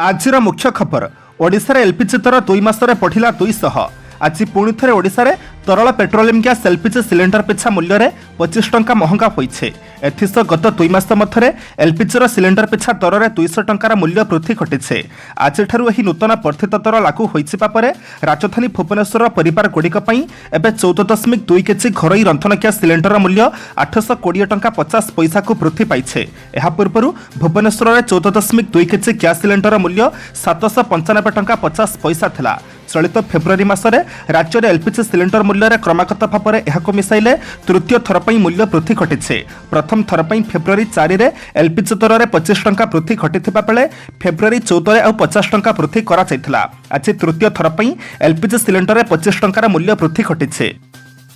आजिर मुख्य खबर ओडिशा रे एलपीजी दर 2 मासरे बढ़िला 200। आज पुणी थे ओडिशा रे तरल पेट्रोलियम गैस एलपीजी सिलेंडर पिछा मूल्य रे 25 टंका महंगा होइछे। एथिस गत 2 मास मध्य एलपीजी सिलेंडर पिछा दर रे 200 टंकार मूल्य वृद्धि घटिछे। आज एही नूतन वर्धित दर लागू होइछिबा परे राजधानी भुवनेश्वर परिवार गुड़िक पई एबे 14.2 केजी घरोई रंधन गैस सिलेंडर मूल्य 820 टंका 50 पैसा को वृद्धि पाइछे। एहा पूर्वरु भुवनेश्वर रे 14.2 केजी गैस सिलेंडर मूल्य 795 टंका 50 पैसा थिला। चलित फेब्रुआरी मासरे राज्य में एलपीजी सिलेंडर मूल्य रे क्रमागत भाव में मिसाइले तृतीय थर पर मूल्य वृद्धि घटी। प्रथम थर पर फेब्रुआरी 4 रे एलपीजी दर में 25 टंका वृद्धि घटी बेले फेब्रुआरी 14 आउ 50 टंका वृद्धि करा। आज तृतीय थर पर एलपीजी सिलेंडर में 25 टंकार मूल्य वृद्धि घटी।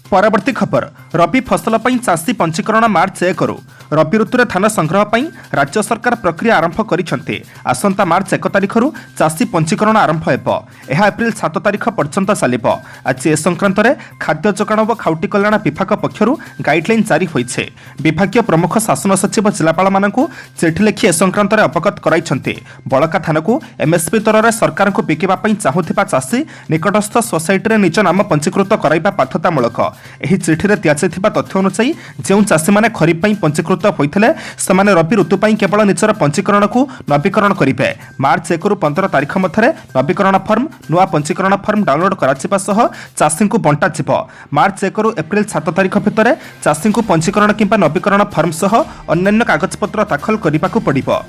परवर्ती खबर रबी फसल पर चाषी पंजीकरण मार्च 1 रु रबी ऋतु में धान संग्रह पर राज्य सरकार प्रक्रिया आरंभ करिसेंते। आसंता मार्च 1 तारिख रु चाषी पंजीकरण आरंभ हेबो। एहा एप्रिल 7 तारिख पर्यंत चलिबो। आज ए संक्रांत रे खाद्य जोगाण व खाउटी कल्याण विभाग पक्षरु गाइडलाइन जारी होइछे। विभागीय प्रमुख शासन सचिव जिलापाल मानकु चिठी लिखि ए संक्रांत रे अवगत कराइछन्ते। बळका धान को एमएसपी दर रे सरकार को बिकिबा पई चाहुथिबा चाषी निकटस्थ सोसाइटी रे निज नाम पंजीकृत कराइबा बाध्यतामूलक। एही चिठी रे दियाଯାଇଥିବା तथ्य अनुसार जो चाषी माने खरीफ पई पंजीकृत होइथिले सेमाने रबी ऋतु पई केवल निजर पंजीकरण को नवीकरण करिवे। मार्च 1 रु 15 तारिख मध्य नवीकरण फॉर्म नुआ पंजीकरण फॉर्म डाउनलोड कराजिबा सह चाषी को बंटा जिवो। मार्च 1 रु एप्रिल 7 तारिख भितर चाषी को पंजीकरण किंबा नवीकरण फॉर्म सह अन्य कागजपत्र दाखल करिबाकू पड़िबो।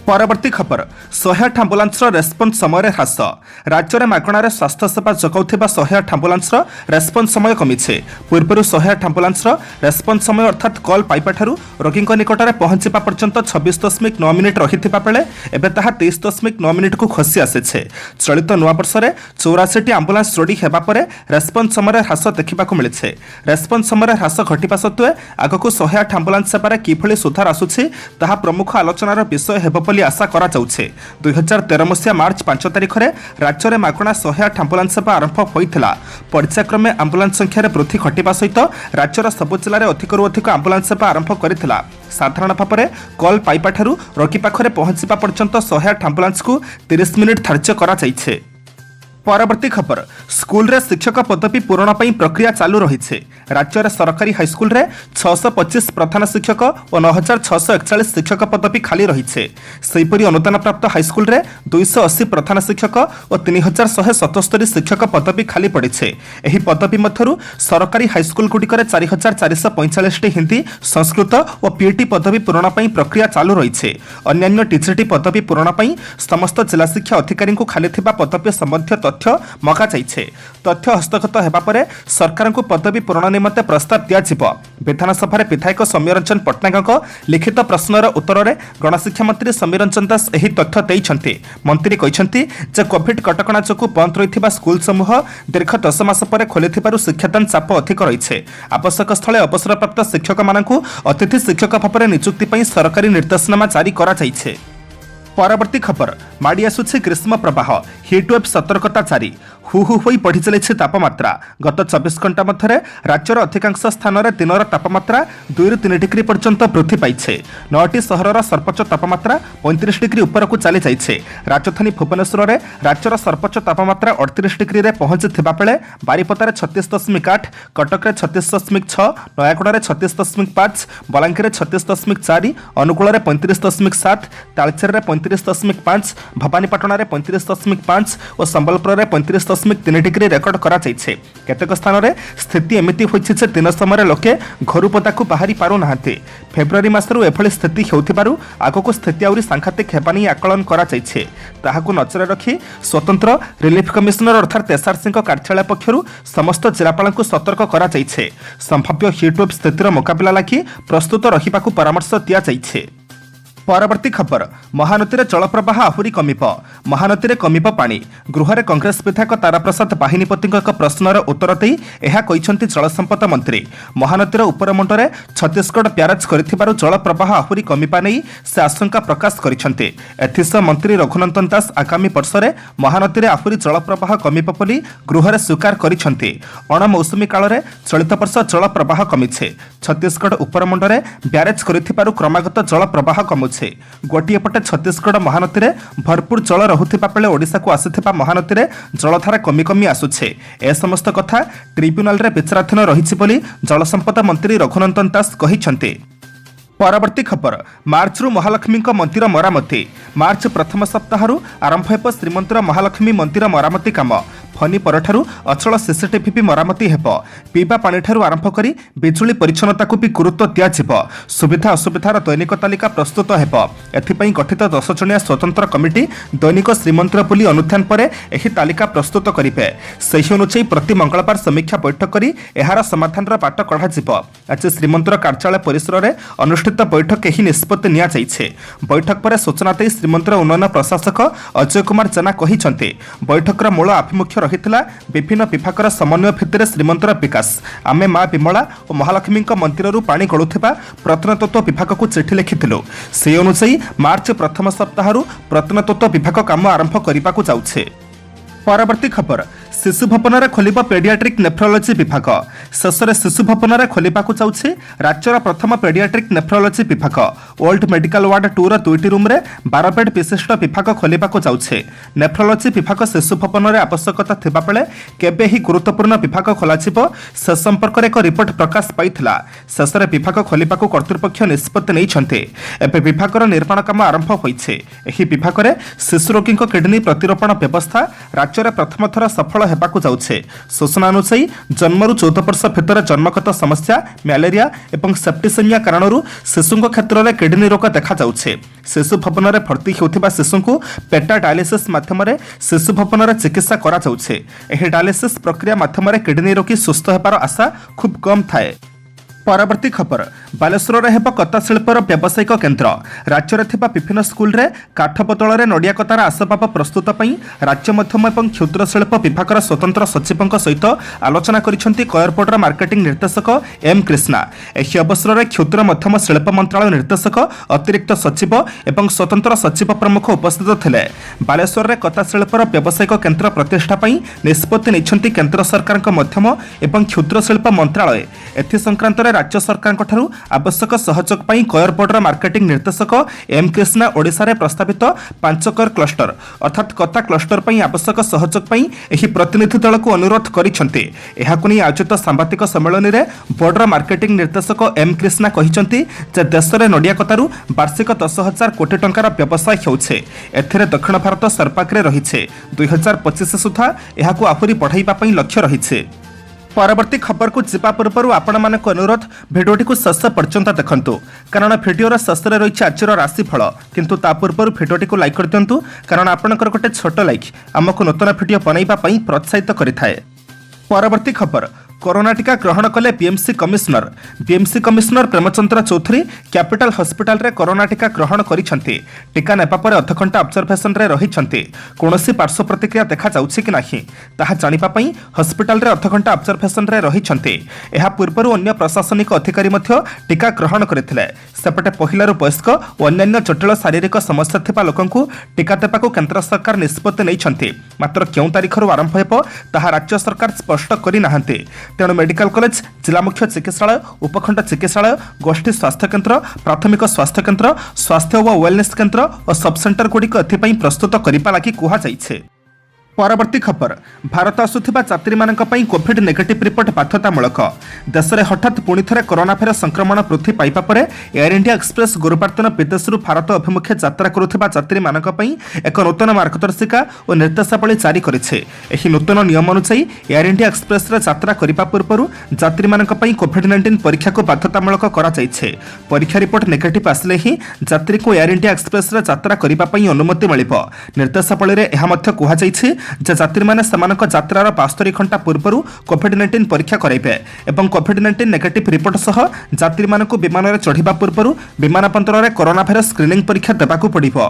परवर्ती खबर 108 आंबुलांस रेस्पन्स समय ह्रास। राज्य में मागणार स्वास्थ्य सेवा जगाउथिबा 108 आंबुलांस रेस्पन्स समय कमिछे। पूर्व 108 आंबुलांस रेस्पन्स समय अर्थात कॉल पाइबा ठारू रोगी निकट में पहुंचा पर्यंत 26.9 मिनिट रहिथिबा बेले एबे ताहा 23.9 मिनिट को खसी आसीछे। चलित नवा वर्ष में 84 आंबुलांस जोड़ी हेबा परे रेस्पन्स समय ह्रास देखा मिले। रेस्पन्स समय ह्रास घटिबा सत्वे आगक 108 आंबुलांस सेवार किभली सुधार आसुछि ताहा प्रमुख आलोचनार विषय हेबो बोली आशा करा जाउछे। 2013 मसीहा मार्च 5 तारिख रे राज्य में मागणा 108 आंबुलांस सेवा आरंभ होइथिला। पर्यायक्रमे आंबुलांस संख्या वृद्धि घटिबा सहित राज्यर सब जिले में अधिकरू अधिक आंबुलांस सेवा आरंभ करिथिला। साधारण भाव में कॉल पाइबा ठारू रोगी पाखरे पहुंचवा पर्यंत 108 आंबुलांस को 30 मिनिट धार्य करा जाइछे। परवर्ती खबर स्कूल रे शिक्षक पदवी पूरण पई प्रक्रिया चालू रही है। राज्य रे सरकारी हाईस्कूल रे 625 प्रधान शिक्षक और 9641 शिक्षक पदवी खाली रही है। सेहीपरि अनुदान प्राप्त हाईस्कूल रे 280 प्रधान शिक्षक और 3177 शिक्षक पदवी खाली पड़ी है। एही पदवी मध्यरु सरकारी हाईस्कूल गुड़िक 4445 हिंदी संस्कृत और पीटी पदवी पूरण पई प्रक्रिया चालू रही है। अन्य टीजीटी पदवी पूरण पई समस्त जिला शिक्षा अधिकारी को खाली थिबा पदवी संबंधी तथ्य मगा जाइछे। तथ्य हस्तगत हेबा परे सरकार को पदवी पूरण निमंते प्रस्ताव दिया। विधानसभा विधायक सौम्य रंजन पट्टनायक लिखित प्रश्नर उत्तर में गणशिक्षा मंत्री सौम्य रंजन दास एही तथ्य देइछन्ति। मंत्री कहिछन्ति जे कोविड कटकणा जोगु बंद रहिथिबा स्कूल समूह दीर्घ 10 मास परे खोलिथिबारु शिक्षादान चाप अधिक रहिछे। आवश्यक स्थले अवसरप्राप्त शिक्षक मानकु अतिथि शिक्षक भाव नियुक्ति पई सरकारी निर्देशनामा जारी करा जाइछे। परवर्ती खबर माड़ी आसुछि ग्रीष्म प्रवाह हिटवेव सतर्कता जारी। हु हु होई बढ़ी चली तापमात्रा। गत 24 घंटा मध्य राज्यर अधिकांश स्थान में दिनर तापमात्रा 2 ରୁ 3 डिग्री पर्यंत वृद्धि पाइछे। 9टी सहरर सर्वोच्च तापमात्रा 35 डिग्री ऊपर को चली जाइछे। राजधानी भुवनेश्वर में राज्यर सर्वोच्च तापमात्रा 38 डिग्री रे पहुंचीथिबा बेले बारिपदारे 36.8, कटक 36.6, नयागढ़ 36.5, बलांगीर 36.4, अनुगुल 35.7, तालचेर 35.5, भवानीपाटना 35.5 और संबलपुर 35.3 डिग्री रेकर्ड करा जाइछे। केतेक स्थान रे स्थिति एमिति होइछे जे दिन समय लोके घरु पदाकु बाहरी पारु नाहांती। फेब्रुआरी मासरु एभली स्थिति हेउथिबारु आगको स्थिति आउरी सांघातिक हेबानी आकलन करा जाइछे। ताहाकु नजर रखी स्वतंत्र रिलीफ कमिशनर अर्थात एसआरसी कार्यालय पक्षरु समस्त जिलापालଙ୍କୁ सतर्क करा जाइछे। संभाव्य हिटवेव स्थितिर मुकाबला लागि प्रस्तुत रहिबाकु परामर्श दिया जाइछे। परवर्ती खबर महानदी में जलप्रवाह आहुरी कमिब। महानदी में कमिब पानी। गृह में कांग्रेस विधायक ताराप्रसाद बाहिनीपति एक प्रश्नर उत्तर दे यह कहते जलसंपद मंत्री। महानदी उपरमुंडे छत्तीसगढ़ ब्यारेज कर जलप्रवाह आहुरी कमिबा नहीं से आशंका प्रकाश करते। एथिसह मंत्री रघुनंदन दास आगामी वर्ष में महानदी में आहुरी जलप्रवाह कमिब बोली गृह में स्वीकार करते। अणमौसुमी काल में चलित वर्ष जलप्रवाह कमिछे। छत्तीसगढ़ उपरमुंडे ब्यारेज कर क्रमागत जलप्रवाह कमुछे। जाउछे। गोटिए पटे छत्तीसगढ़ महानदी में भरपूर जल रहुथिबा बेले ओडिशा को आसीथिबा महानदी में जलधारा कमी कमी आसुछे। ए समस्त कथा ट्रिब्यूनाल रे विचाराधीन रहिछि बोली जलसंपदा मंत्री रघुनंदन दास कहिसंते। परवर्ती खबर मार्चरू महालक्ष्मी मंदिर मरामती। मार्च प्रथम सप्ताह आरंभ हेब श्रीमंदिर महालक्ष्मी मंदिर मरामती काम। फनी परठारु अचल सीसीटीवी भी मरामती हेब। पीवा पानी ठारू आरंभ करी बिजुली परिच्छन्नता को भी गुरुत्व दियाजिब। सुविधा असुविधार दैनिक तालिका प्रस्तुत हेब। एथिपई गठित 10 जणिया स्वतंत्र कमिटी दैनिक श्रीमंदिर बुली अनुध्यान परे एही तालिका प्रस्तुत करिवे। सही अनुसार प्रति मंगलवार समीक्षा बैठक करी एहार समाधानर बाट कढाजिब। आज श्रीमंदिर कार्यालय परिसर में अनुष्ठित बैठक एही निष्पत्ति निया जाइछे। बैठक पर सूचना देई श्रीमंदिर उन्नयन प्रशासक अजय कुमार जेना कहिसंते बैठकर मूल आभिमुख्य रहितला विभिन्न विभागर समन्वय भित्तिरे श्रीमंदिर विकास। आमे मां विमला और महालक्ष्मी मंदिररू पानी गळुथिबा प्रत्नतत्व विभाग को चिठी लिखिथिलु। से अनुसार मार्च प्रथम सप्ताह प्रत्नतत्व विभाग काम आरंभ करने जाउछे। परवर्ती खबर शिशु भवन में खोल पेडियाट्रिक नेफ्रोलोजी विभाग। शेष में शिशु भवन में खोलने जाऊँगी राज्यर प्रथम पेडियाट्रिक नेफ्रोलोजी विभाग। ओल्ड मेडिकल वार्ड 2 2टी रूम में 12 बेड विशिष्ट विभाग खोलने जाऊँगी। नेफ्रोलोजी विभाग शिशु भवन में आवश्यकता थिबा बेले केबे ही गुरुत्वपूर्ण विभाग खोलाजिबो से संपर्क में एक रिपोर्ट प्रकाश पाइथिला। शेष में विभाग खोलने कर्तृपक्ष निष्पत्ति नैछन्ते। एबे विभागर निर्माण काम आरंभ होइछे। एही विभाग में शिशु रोगी किडनी प्रतिरोपण व्यवस्था राज्य में प्रथम थर सफल हेबाकु जाउछे। सूचना अनुसार जन्मरू 14 वर्ष भितर जन्मगत समस्या मलेरिया एवं सेप्टिसेमिया कारणरू शिशु क्षेत्र में किडनी रोग देखा जाउछे। शिशु भवन में भर्ती होउथिबा शिशु को पेटा डायलिसिस माध्यम शिशु भवन में चिकित्सा करा जाउछे। एही डायलिसिस प्रक्रिया माध्यम किडनी रोगी सुस्थ हेबार आशा खूब कम थाए। परवर्ती खबर बालेश्वर में हेब कता शिल्पर व्यावसायिक केन्द्र। राज्य में थिबा विभिन्न स्कूल रे काठ बदल में नड़िया कतार आसबाब प्रस्तुत पई राज्य मध्यम एवं क्षुद्र शिल्प विभागर स्वतंत्र सचिवों सहित आलोचना करिसेंती कयरपोर्टर मार्केटिंग निर्देशक एम कृष्णा। एही अवसर में क्षुद्र मध्यम शिल्प मंत्रालय निर्देशक अतिरिक्त सचिव एवं स्वतंत्र सचिव प्रमुख उपस्थित थिले। बालेश्वर में कता शिल्पर व्यावसायिक केन्द्र प्रतिष्ठा पई निष्पत्ति नैछंती केन्द्र सरकार मध्यम एवं क्षुद्र शिल्प मंत्रालय। एथि संक्रांत राज्य सरकार आवश्यक सहयोग पाई कयरपोर्टर मार्केटिंग निर्देशक एम कृष्णा ओडिशा रे प्रस्तावित 5 कयर क्लस्टर अर्थात कता क्लस्टर पाई आवश्यक सहयोग पाई एही प्रतिनिधि दल को अनुरोध करिसेंती। एहाकु नै आयोजित सांबादिक सम्मेलन रे बोर्डर मार्केटिंग निर्देशक एम कृष्णा कहिसेंती जे देश रे नडिया कतारू वार्षिक 10,000 कोटी टंकार व्यवसाय होउछे। एथिरे दक्षिण भारत सरपाकरे रहिछे। 2025 सुधा एहाकु आहुरी बढ़ाइबा पई लक्ष्य रहिछे। परवर्ती खबर को जीवा पूर्व आपण मान अनुरोध भिडियोटी को शेष पर्यंत देखंतु कारण भिडियोर शेष रही आज राशिफल किंतु ता पूर्व भिडियोटी को लाइक कर दिंतु कारण आपणकर गोटे छोट लाइक आमको नूतन भिडियो बनैबा पई प्रोत्साहित करिथाए। परवर्ती खबर कोरोना टीका ग्रहण कले BMC commissioner. BMC commissioner Premchandra Chaudhary capital hospital रे कोरोना टीका ग्रहण करिसेंती। टीका नेबा परे अध घंटा ऑब्जर्वेशन रे रहिसेंती। कोनोसी पार्श्व प्रतिक्रिया देखा जाउछि कि नाही ताहा जानिबा पई हॉस्पिटल रे अध घंटा ऑब्जर्वेशन रे रहिसेंती। एहा पूर्वरु अन्य प्रशासनिक अधिकारी मध्य टीका ग्रहण करथिले। सेपटे पहिलारु वयस्क और अन्य जटिल शारीरिक समस्या थिबा लोकंकु टीका देबाकू केंद्र सरकार निष्पत्ति नैछंती। मात्र केउ तारिखरु आरंभ हेबो ताहा राज्य सरकार स्पष्ट करि नाहंती। तेणु मेडिकल कॉलेज जिला मुख्य चिकित्सालय उपखंड चिकित्सालय गोष्ठी स्वास्थ्य केन्द्र प्राथमिक स्वास्थ्य केन्द्र स्वास्थ्य व वेलनेस केन्द्र और सब सेंटर गुड़िक एथिपाई प्रस्तुत करने लगी कहुଯାଇଛି। परवर्ती खबर भारत आसुथिबा यात्री मानक पई कोविड नेगेटिव रिपोर्ट बाध्यतामूलक। देश में हठात पुणी थे कोरोना भाइर संक्रमण वृद्धि पाइबा परे एयर इंडिया एक्सप्रेस गुरुवार दिन विदेशरू भारत अभिमुखे यात्रा करुथिबा यात्री मानक पई एक नूतन मार्गदर्शिका और निर्देशावली जारी करिछे। एही नूतन नियम अनुसार एयर इंडिया एक्सप्रेस रे यात्रा करिबा पूर्वरु यात्री मानक पई कोविड-19 परीक्षा को बाध्यतामूलक करा जाइछे। परीक्षा रिपोर्ट नेगेटिव आसले ही यात्री को एयर इंडिया एक्सप्रेस रे यात्रा करिबा पई अनुमति मिलिबो। निर्देशावली रे एहा मध्य कुहा जाइछे जे यात्री माने समानक यात्रार 72 घंटा पूर्वरु कोविड-19 परीक्षा कराइबे एवं कोविड-19 नेगेटिव रिपोर्ट सह यात्री मानकु विमान रे चढ़िबा पूर्वरु विमान बंदर रे कोरोना भाइरस स्क्रीनिंग परीक्षा देबाकू पड़िबो।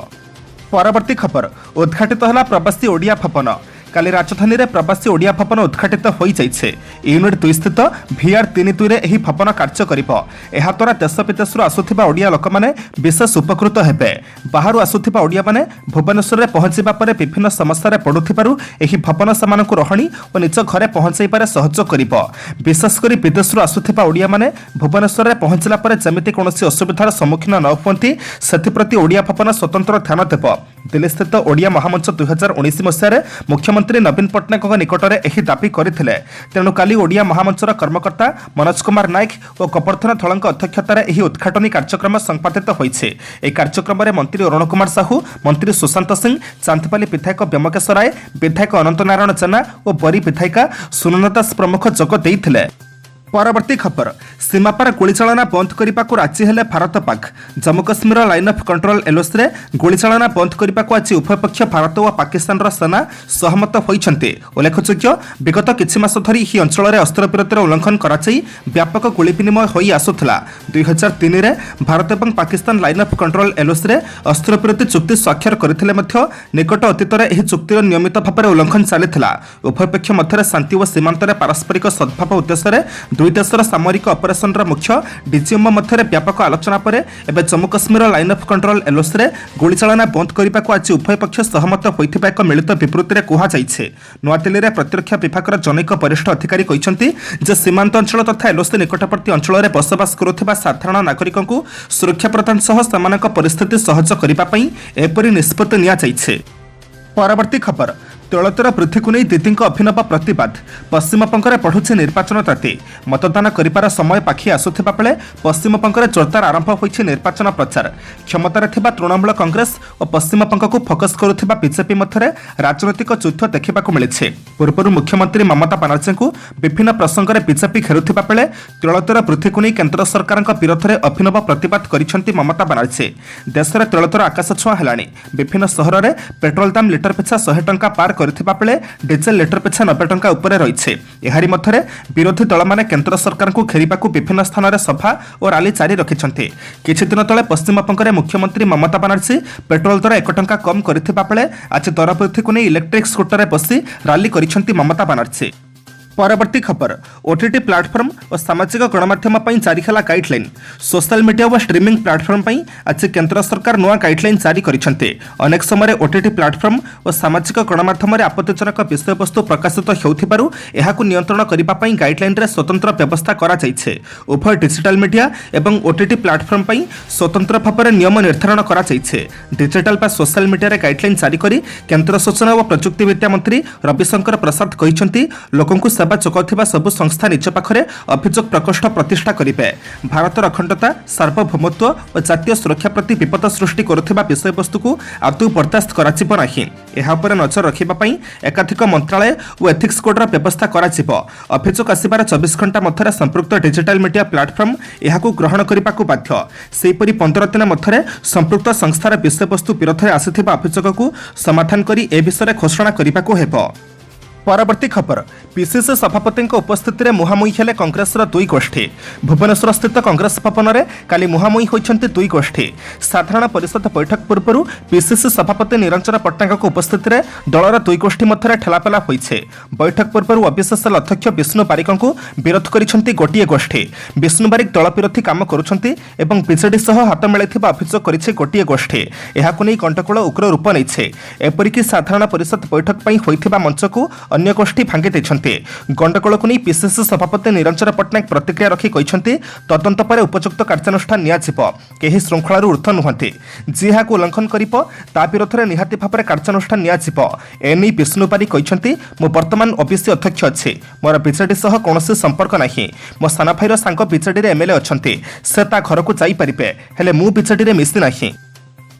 परवर्ती खबर उद्घाटित होला प्रवासी ओडिया भवन। काली राजधानी में प्रवासी ओडिया भवन उद्घाटित हो जाइए। यूनिट 2 स्थित VR 32 रे एही भवन कार्य करिबो। एहा द्वारा देश विदेश आसुथिबा ओडिया लोक माने विशेष उपकृत हेबे। बाहर आसुथिबा ओडिया माने भुवनेश्वर रे पहुंचिबा परे विभिन्न समस्या रे पडुथिबारु एही भवन समानकु रहणी और निज घरे पहुंचाइबारे सहयोग करिबो। विशेष करी विदेश आसुथिबा ओडिया माने भुवनेश्वर रे पहुंचला परे जमिति कोनोसी असुविधार सम्मुखीन न हुअंती सेथिप्रति ओडिया भवन स्वतंत्र ध्यान देबो। दिल्ली स्थित ओडिया महामंच 2019 मसीह मुख्यमंत्री नवीन पट्टनायक निकटरे एही दाबी करथिले। तेणु काली ओडिया महामंचर कर्मकर्ता मनोज कुमार नायक और कपर्धन थलଙ୍କ अध्यक्षतार एही उद्घाटनी कार्यक्रम संपादित होइछे। एही कार्यक्रम में मंत्री अरुण कुमार साहू, मंत्री सुशांत सिंह, चांदपाली विधायक व्योमकेश राय, विधायक अनंत नारायण जेना और बरी विधायिका सुनंदा दास प्रमुख जोग देइथिले। परवर्ती खबर सीमापार गोलीचालना बंद करने को राजी हेले Bharat Pak. Jammu Kashmir line of control LOC रे गोलीचालना बंद करने को आज उभय पक्ष भारत और पाकिस्तान सेना सहमत होइछन्ते। उल्लेखयोग्य विगत किछि मास धरी ही अंचल में अस्त्रविरतिर उल्लंघन कराई व्यापक गोली विनिमय होई आसुथला। 2003 रे भारत और Pakistan line of control LOC रे अस्त्रविरति चुक्ति स्वाक्षर करथिले मध्य निकट अतीत में यह चुक्तिर नियमित भाव में उल्लंघन चलिथिला। उभय पक्ष मध्य शांति और सीमांत पारस्परिक सद्भाव उद्देश्य दुई देशर सामरिक ऑपरेशन मुख्य डीजीएम मध्य व्यापक आलोचना पर एवं Jammu Kashmir line of control LOC रे गोलीचालना बंद करने को आज उभय पक्ष सहमत होइथिबा एक मिलित विबृत्ति कुहाଯାଇଛି। नूआदिल्ली में प्रतिरक्षा विभाग जनैक वरिष्ठ अधिकारी कहते जे सीमांत अंचल तथा एलओसी निकटवर्ती अंचल में बसवास करुथिबा साधारण नागरिकों सुरक्षा प्रदान सह सेमानक परिस्थिति सहज करने पर एपरि निष्पत्ति नियाଯାଇଛି। परवर्ती खबर तैलदर वृद्धि को नहीं दीदी अभिनव प्रतिवाद। पश्चिमबंग में बढ़ुଛି निर्वाचन ताती। मतदान करिबार समय पाखि आसुथिबा बेले पश्चिमबंग में जोरदार आरंभ होइछि निर्वाचन प्रचार। क्षमतार थिबा तृणमूल कांग्रेस और पश्चिमबंग को फोकस करुथिबा बीजेपी मध्य राजनैतिक युद्ध देखा मिली। पूर्व मुख्यमंत्री ममता बनर्जी को विभिन्न प्रसंग में बीजेपी घेरुथिबा बेले तैलदर वृद्धि को नहीं केंद्र सरकार विरोध में अभिनव प्रतिवाद करिसेंति ममता बनर्जी। देश में तैलदर आकाश छुआ हेलाणी। विभिन्न सहर में पेट्रोल दाम लिटर पिछा 100 टंका पार करथिबा बेले डीजेल लिटर पिछा 90 टंका उपरे रहिছে। एहारी मध्यरे विरोधी दल माने केंद्र सरकार को घेरिबाकू विभिन्न स्थान में सभा और रैली जारी रखिछन्ते। किछि दिन तले पश्चिमबंग में मुख्यमंत्री ममता बनर्जी पेट्रोल दर 1 टंका कम करथिबा बेले आज दर वृद्धि को नहीं इलेक्ट्रिक स्कूटर में बसी रैली करिछन्ती ममता बनर्जी। परवर्ती खबर ओटीटी प्लाटफर्म और सामाजिक गणमाध्यम जारी है गाइडलाइन। सोशल मीडिया और स्ट्रीमिंग प्लाटफर्म आज केंद्र सरकार नुआ गाइडलाइन जारी करछन्ते। अनेक समय ओटीटी प्लाटफर्म और सामाजिक गणमाध्यम आपत्तिजनक विषयवस्तु प्रकाशित होउथिबारु एहाकु नियंत्रण करिबा पई गाइडलाइन रे स्वतंत्र व्यवस्था करा जाइछे। उभय डिजिटल मीडिया एवं ओटीटी प्लाटफर्म पई स्वतंत्र भाव में नियम निर्धारण करा जाइछे। डिजिटल बा सोशल मीडिया रे गाइडलाइन जारी करी केंद्र सूचना और प्रजुक्ति विद्या मंत्री रविशंकर प्रसाद कहिसंती लोकंकु सेवा जोगाउथिबा सबु संस्था निज पाखरे अभियोग प्रकोष्ठ प्रतिष्ठा करिबे। भारतर अखंडता सार्वभौमत्व और जातीय सुरक्षा प्रति विपद सृष्टि करुथिबा विषयवस्तु को आदौ बर्दास्त कराजिबो नाही। एहा उपर नजर रखिबा पई एकाधिक मंत्रालय और एथिक्स कोडर व्यवस्था कराजिबो। अभियोग आसिबार 24 घंटा मध्यरे संपृक्त डिजिटल मीडिया प्लाटफर्म एहाकु ग्रहण करिबाकू बाध्य। सेहिपरि 15 दिन मध्यरे संपृक्त संस्थार विषयवस्तु विरोध में आसिथिबा अभियोगकू समाधान करी ए विषय घोषणा करिबाकू हेबो। परवर्ती खबर पीसीसी सभापति उपस्थित में मुहांमुही हेले कांग्रेस दुई गोष्ठी। भुवनेश्वर स्थित कांग्रेस भवन में काली मुहांमुही होइछन्ति दुई गोष्ठी। साधारण परिषद बैठक पूर्व पीसीसी सभापति निरंजन पट्टनायक उपस्थित में दलर दुई गोष्ठी मध्य ठेलापेला होइछे। बैठक पूर्व अविश्वास अध्यक्ष विष्णु बारिक विरोध करिसेंति गोटिए गोष्ठी। विष्णु बारिक दल विरोधी काम करुछन्ति एवं बीजेडी सह हाथ मिलाइथिबा अभियोग करिछे गोटिए गोष्ठी। एहाकु नै गंडगोल उग्र रूप नैछे। एपरिक साधारण परिषद बैठक पई होइथिबा मंचकू अन्य गोष्ठी भांगी देछन्ते। गंडगोल को नहीं पीसीसी सभापति निरंजन पट्टनायक प्रतिक्रिया रखी कहते तदंत पर उपयुक्त कार्यानुष्ठान नियाजिबो। केही श्रृंखलार ऊर्ध्व नुहंती। जी एहाकु उल्लंघन करिबो ता विरोध में निहाती भाव में कार्यानुष्ठान नियाजिबो। एने विष्णु बारिक कहते मु वर्तमान ओबीसी अध्यक्ष अच्छी। मोर बीजेडी सह कौनसी संपर्क नहीं। मो साना भाईर सांग बीजेडी एमएलए अच्छी। से ता घर को जाई परिबे हेले मु बीजेडी मिसी नहीं।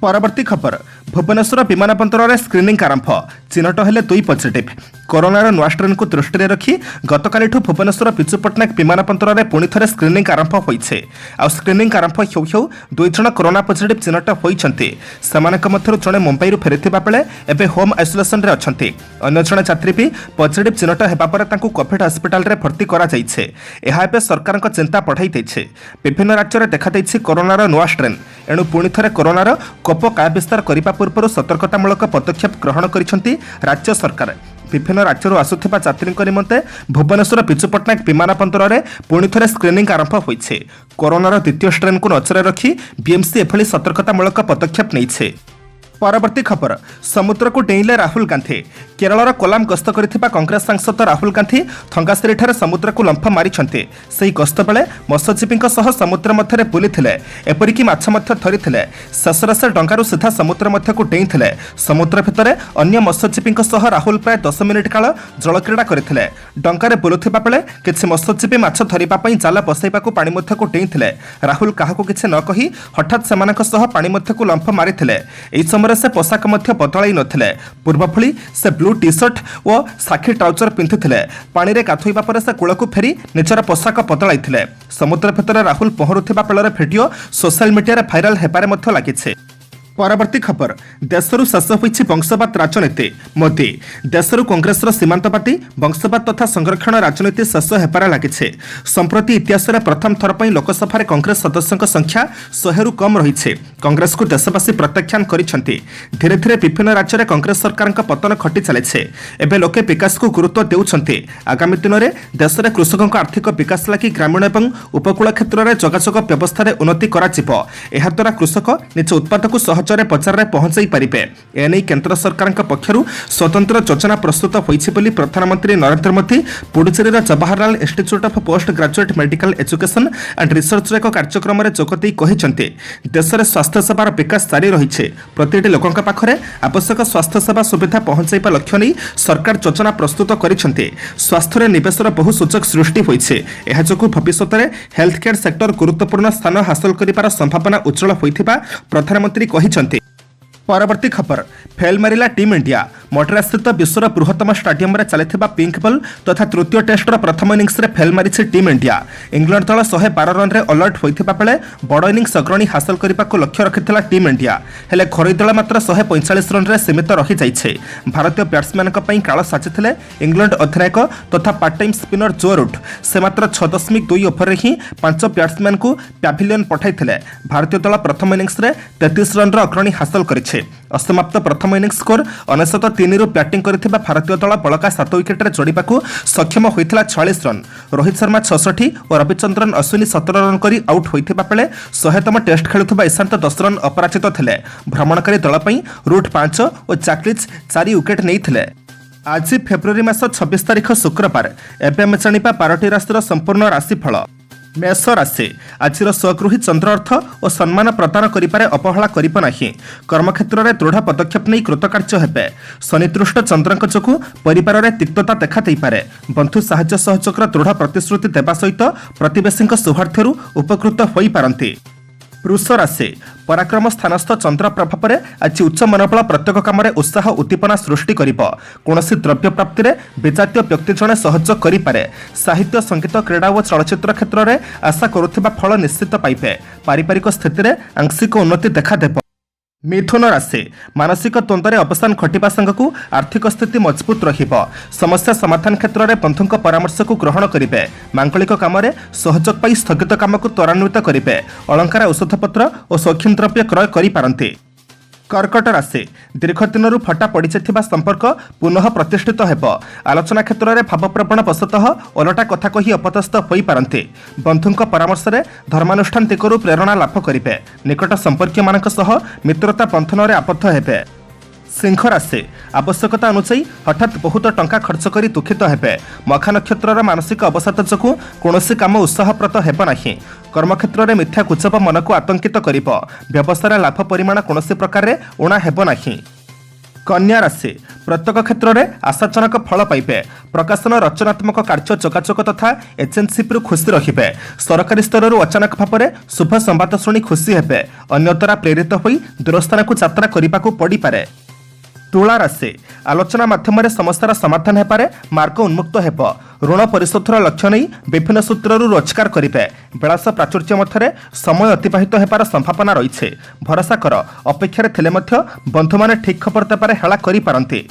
परवर्ती खबर भुवनेश्वर विमानबंदर में स्क्रीनिंग आरंभ। चिन्हट हेले 2 पॉजिटिव। कोरोनार नुआ स्ट्रेन को दृष्टि रखी गतकाली भुवनेश्वर विजु पट्टनायक विमानबंदर में पुणी थे स्क्रीनिंग आरंभ होइछे। आ स्क्रीनिंग आरंभ हेउ हेउ 2 जण कोरोना पॉजिटिव चिन्हट होइछन्ते। सेमानक मध्यरु जणे मुंबईरु फेरिथिबा बेले एबे होम आइसोलेशन रे अछन्ते। अन्य जण यात्री भी पॉजिटिव चिन्हट हेबा परे तांकु कोविड अस्पताल रे भर्ती करा जाइछे। एहा एबे सरकार को चिंता बढ़ाई दैछे। विभिन्न राज्य रे देखा दैछि कोरोनार नुआ स्ट्रेन। एणु पुणी थे कोरोनार कोप काय विस्तार करने पूर्व सतर्कतामूलक पदक्षेप ग्रहण करिसेंति राज्य सरकार। विभिन्न राज्य आसुथिबा यात्री निमंते भुवनेश्वर पिचु पट्टनायक विमान बंदर में पुणी थे स्क्रिनिंग आरंभ होइछे। कोरोनार द्वितीय स्ट्रेन को नजर रखी बीएमसी एभली सतर्कतामूलक पदक्षेप नेइछे। परवर्ती खबर समुद्र को डेइले राहुल गांधी। केरलर कोलाम गस्त करथिबा कांग्रेस सांसद राहुल गांधी थंगासेरीठारे समुद्र को लंफ मारिछन्ते। सेही गस्त बेले मत्स्यजीवींक सह समुद्र मध्यरे बुलिथिले, एपरिकी माछ मध्य धरिथिले। शेषरे से डंगारु सीधा समुद्र मध्य को डेइथिले। समुद्र भितरे अन्य मत्स्यजीवींक सह राहुल प्राय 10 मिनिट काल जलक्रीड़ा करथिले। डंगारे बुलुथिबा बेले किछि मत्स्यजीवी माछ धरिबा पई जाल बसाइबाकू पानी मध्य को डेइथिले। राहुल काहाकू किछि न कहि हठात सेमानक सह पानी मध्य को लंफ मारिथिले। से पोशाक मध्य बदलाई नथिले। पूर्व भली से ब्लू टी शर्ट और साखी ट्राउजर पिंधुथिले। पानी रे गाधोइबा परे से कूलकू फेरी निजर पोशाक बदलाइथिले। समुद्र भितर राहुल पहरुथिबा बेलर भिडियो सोशल मीडिया रे भाइराल हेबारे मध्य लागिछे। परवर्ती खबर देशरू शेष होइछि वंशवाद राजनीति। मोदी देशरू कांग्रेसर सीमांतवादी वंशवाद तथा संरक्षण राजनीति शेष हेबारे लागिछे। संप्रति इतिहास रे प्रथम थर पई लोकसभा रे कांग्रेस सदस्यक संख्या 100 रु कम रहिछे। कांग्रेस को देशवासी प्रत्याख्यान करिसेंती। धीरे धीरे विभिन्न राज्य रे कांग्रेस सरकारक पतन खटी चलेछे। एबे लोके विकास को गुरुत्व देउछंती। आगामी दिन में देश में कृषकों आर्थिक विकास लगी ग्रामीण और उपकूल क्षेत्र में जोगाजोग व्यवस्था रे उन्नति करा। एहा द्वारा कृषक निज उत्पाद को सहजरे बजार में पहुंचाई पारिबे। एने केंद्र सरकार पक्षरु स्वतंत्र योजना प्रस्तुत होइछि बोली प्रधानमंत्री नरेंद्र मोदी पुडुचेरीर Jawaharlal institute of post graduate medical education and research एक कार्यक्रम में जोगदेई कहिसेंती। देश में स्वास्थ्य सेवार विकास जारी रहिछे। प्रतिटी लोकंक पाखरे आवश्यक स्वास्थ्य सेवा सुविधा पहुंचाइबा लक्ष्य नहीं सरकार योजना प्रस्तुत करिसेंती। स्वास्थ्य रे निवेशर बहु सूचक सृष्टि होइछे। एहा जोगु भविष्यत रे हेल्थ केयर सेक्टर गुरुत्वपूर्ण स्थान हासिल करिबार संभावना उज्जवल होइथिबा प्रधानमंत्री कहिसेंती। परवर्ती खबर फेल मारिला टीम इंडिया। मोटेरा स्थित विश्वर बृहत्तम स्टाडियम में चलता पिंक बॉल तथा तृतीय टेस्टर प्रथम इनिंग्स रे फेल मारी टीम इंडिया। इंग्लैंड दल 112 रन रे अलर्ट होइथिबा बेले बड़ इनिंग्स अग्रणी हासिल करने को लक्ष्य रखिथिला टीम इंडिया। हेले घरोई दल मात्र 145 रन रे सीमित रही जाइछे। भारतीय बैट्समैन काल साजिथिले इंग्लैंड अधिनायक तथा पार्ट टाइम स्पिनर जो रूट। से मात्र 6.2 ओभर रे ही 5 बैट्समैन को पैभिलियन पठाइथिले। भारतीय दल प्रथम इनिंग्स रे 33 रन रे अग्रणी हासिल करिछे। असमाप्त प्रथम इनिंग्स स्कोर 99 रु बैटिंग करथिबा भारतीय दल बलका 7 विकेट रे जोड़िबाकू सक्षम होइथिला 46 रन। रोहित शर्मा 66 और रविचंद्रन अश्विनी 17 रन करी आउट होइथिबा बेले 100तम टेस्ट खेलुथिबा ईशांत 10 रन अपराजित थिले। भ्रमणकारी दल पई रूट 5 और जैक्लिच 4 विकेट नेइथिले। आज फेब्रुआरी मास 26 तारिख शुक्रवार। एबे हम जानिबा 12टी राशिर संपूर्ण राशिफल। मेष राशि आज स्वगृही चंद्र अर्थ और सम्मान प्रदान करिपारे अपहेला करिब नाही। कर्मक्षेत्र में दृढ़ पदक्षेप नहीं कृतकार्य हेबे। शनिदृष्ट चंद्रक जोगु परिवार में तिक्तता देखा देइपारे। बंधु साहाय्य सहयोगर दृढ़ प्रतिश्रुति देवा सहित प्रतिवेशी सौहार्द्यरू उपकृत होई पारंती। वृष राशि पराक्रम स्थानस्थ चंद्र प्रभाव में आज उच्च मनोबल प्रत्येक काम में उत्साह उद्दीपना सृष्टि करिब। कौनसी द्रव्य प्राप्ति में विजातीय व्यक्ति जड़े सहयोग करिपारे। साहित्य संगीत क्रीड़ा और चलचित्र क्षेत्र में आशा करुथिबा फल निश्चित पाइबे। पारिवारिक स्थिति में आंशिक उन्नति देखा देब। मिथुन राशि मानसिक द्वंद्व अवसान घटिबा संगकू आर्थिक स्थिति मजबूत रहिबो। समस्या समाधान क्षेत्र में बंधुक परामर्श को ग्रहण करिवे। मांगलिक काम में सहयोग पाई स्थगित काम को त्वरान्वित करिवे। अलंकार औषधपत्र और शौखीन द्रव्य क्रय करि पारंती। कर्कट राशि दीर्घ दिन फटा पड़ जाता संपर्क पुनः प्रतिष्ठित हेब। आलोचना क्षेत्र में भावप्रवण वशतः ओलटा कथा कही अपदस्थ हो पारंती। बंधुक परामर्श में धर्मानुष्ठान दिगरू प्रेरणा लाभ करेंगे। निकट संपर्क मान मित्रता बंधन में आबद्ध हेबे। सिंह राशि आवश्यकता अनुसार हठात बहुत टंका खर्च कर दुखित हेबे। मखा नक्षत्र मानसिक अवसाद जोगु कौनसी काम उत्साहप्रद हेब नाही। कर्मक्षेत्र में मिथ्या गुजब मन को आतंकित करिब। व्यवसाय लाभ परिमाण कौनसी प्रकार रे उणा हेब नाही। कन्या राशि प्रत्येक क्षेत्र में आशाजनक फल पाइबे। प्रकाशन रचनात्मक कार्य जोगाजोग तथा एजेन्सीपु खुशी रहिबे। सरकारी स्तर अचानक भाव में शुभ संवाद शुणी खुशी हेबे। अन्य द्वारा प्रेरित होई दूरस्थान को यात्रा करने पड़ी पारे। तुला राशि आलोचना माध्यम समस्यार समाधान हेपारे मार्ग उन्मुक्त हेब। ऋण परिशोधर लक्ष्य नहीं विभिन्न सूत्रु रोजगार करेंगे। विलास प्राचुर्य मध्य समय अतिबाहित होबार संभावना रही। भरोसा कर अपेक्षार थिले मध्य बंधु माने ठीक खबर देबारे हेला करि पारंती।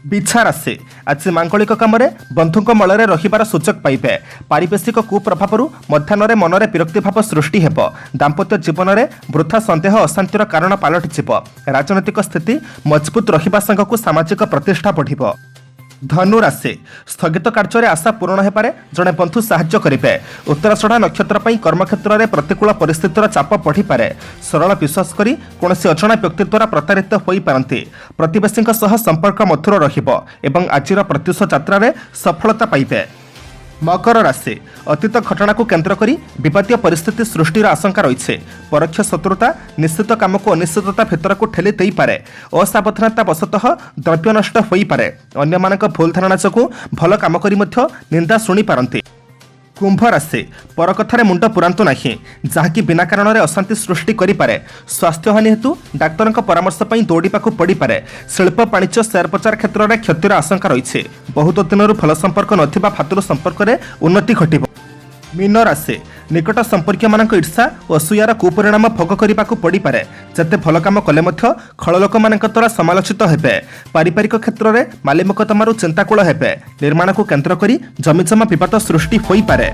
बिछा राशि आज मांगलिक काम बंधुक मलरे रहिबार सुजोग पाइबे। पारिवेशिक कुप्रभाव मध्याह्न मनरे विरक्ति भाव सृष्टि हेब। दाम्पत्य जीवन में वृथा सन्देह अशांतिर कारण पलटिजिब। राजनैतिक स्थिति मजबूत रहिबा संगकु सामाजिक प्रतिष्ठा बढ़िब। धनु राशि स्थगित कार्य आशा पूरण होपारे जड़े बंधु साहाय्य करेंगे। उत्तराषढ़ा नक्षत्र पर कर्मक्षेत्र में प्रतिकूल परिस्थितिर चाप बढ़ीपे। सरल विश्वास करी कौनसी अजणा व्यक्ति द्वारा प्रतारित हो पारती। प्रतिवेशी संपर्क मधुर रहिबो एवं आजिर प्रत्युष यात्रा रे सफलता पाइबे। मकर राशि अतीत घटना को केन्द्र करी विपत्तीय परिस्थिति सृष्टिर आशंका रही। परोक्ष शत्रुता निश्चित काम को अनिश्चितता भितर को ठेली दे पारे। असावधानता वशतः द्रव्य नष्ट हो पारे। अन्य मानक भूल धारणा जोगु भल काम करी मध्य निंदा शुणी पारती। कुंभ राशि पर कथार मुंड पुरांतु नहीं जहाँकि बिना कारण में अशांति सृष्टि करें। स्वास्थ्य हानि हेतु डाक्तर परामर्श पर दौड़ा पड़ पारे। शिल्प वाणिज्य शेयर बजार क्षेत्र में क्षतिर आशंका रही। बहुत दिन भल संपर्क नथिबा फातुर संपर्क में उन्नति घटिब। मीन राशि निकट संपर्क मान ईर्षा और असूयार कुपरिणाम भोग करने को पड़ पारे। जिते भल कम कले खल लोक मान द्वारा समालोचित हेबे। पारिवारिक क्षेत्र में माली मकदमारू चिंताकूल हेबे। निर्माण को केन्द्र करी जमीजमा विवाद सृष्टि हो पारे।